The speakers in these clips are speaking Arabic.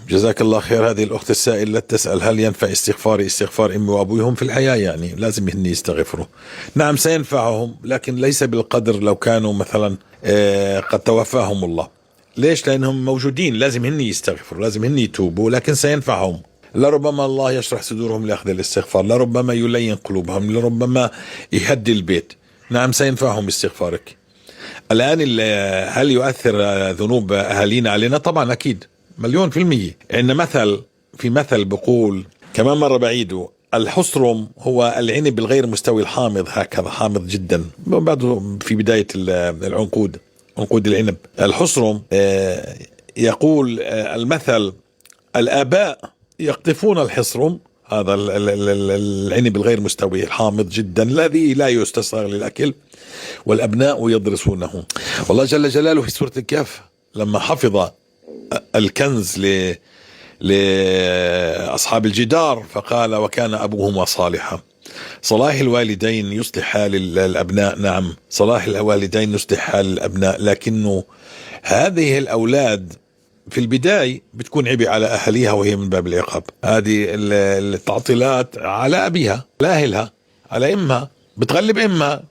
جزاك الله خير. هذه الأخت السائلة تسأل هل ينفع استغفار أمي وأبوهم في الحياة؟ يعني لازم هن يستغفروا. نعم سينفعهم، لكن ليس بالقدر لو كانوا مثلا قد توفاهم الله. ليش؟ لأنهم موجودين، لازم هن يستغفروا، لازم هن يتوبوا، لكن سينفعهم. لربما الله يشرح صدورهم لأخذ الاستغفار، لربما يلين قلوبهم، لربما يهدي البيت. نعم سينفعهم استغفارك. الآن هل يؤثر ذنوب أهالينا علينا؟ طبعا أكيد، 1,000,000%. إن في مثل بقول كمان مرة بعيده: الحصرم هو العنب الغير مستوي الحامض، هكذا حامض جدا بعده في بداية عنقود العنب. الحصرم يقول المثل: الآباء يقطفون الحصرم، هذا العنب الغير مستوي الحامض جدا الذي لا يستساغ للأكل، والأبناء يدرسونه. والله جل جلاله في سورة الكهف لما حفظ الكنز لأصحاب الجدار فقال: وكان أبوهما صالحا. صلاح الوالدين يصلح حال الأبناء. نعم صلاح الوالدين يصلح حال الأبناء، لكنه هذه الأولاد في البداية بتكون عبء على أهليها، وهي من باب العقاب. هذه التعطيلات على أبيها، لا أهلها، على إمها، بتغلب إمها،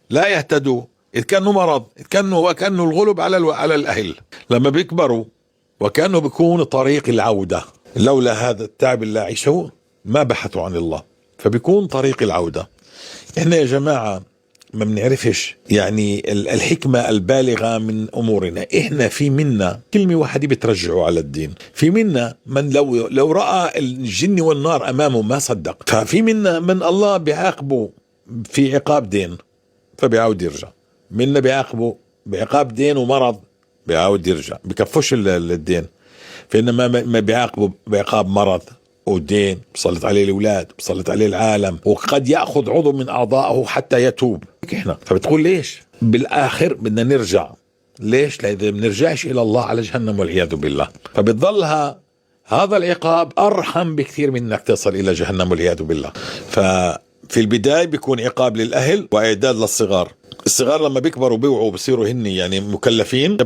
لا يهتدوا. إذ كانوا مرض، وكانوا الغلب على الأهل لما بيكبروا، وكانوا بيكون طريق العودة. لولا هذا التعب اللي عيشوه ما بحثوا عن الله، فبيكون طريق العودة. إحنا يا جماعة ما بنعرفش يعني الحكمة البالغة من أمورنا. إحنا في منا كلمة واحدة بترجعوا على الدين، في منا من لو رأى الجن والنار أمامه ما صدق، ففي منا من الله بيعاقبه في عقاب دين فبيعود يرجع، منا بيعاقبه بعقاب دين ومرض بيعود يرجع، بكفوش الدين. فإنما ما بيعاقبه بعقاب مرض ودين، بسلط عليه الأولاد، بسلط عليه العالم، وقد يأخذ عضو من أعضائه حتى يتوب. إحنا فبتقول ليش بالآخر بدنا نرجع؟ ليش؟ لأن إذا بنرجعش إلى الله على جهنم والعياذ بالله، فبتظلها هذا العقاب أرحم بكثير من أنك تصل إلى جهنم والعياذ بالله. ففي البداية بيكون عقاب للأهل وإعداد للصغار. الصغار لما بيكبروا بيوعوا بصيروا هن يعني مكلفين،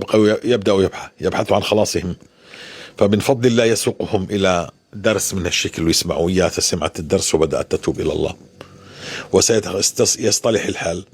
يبدأوا يبحثوا عن خلاصهم، فمن فضل الله يسوقهم إلى درس من الشكل ويسمعوا إياه، سمعت الدرس وبدأت تتوب إلى الله وسيصطلح الحال.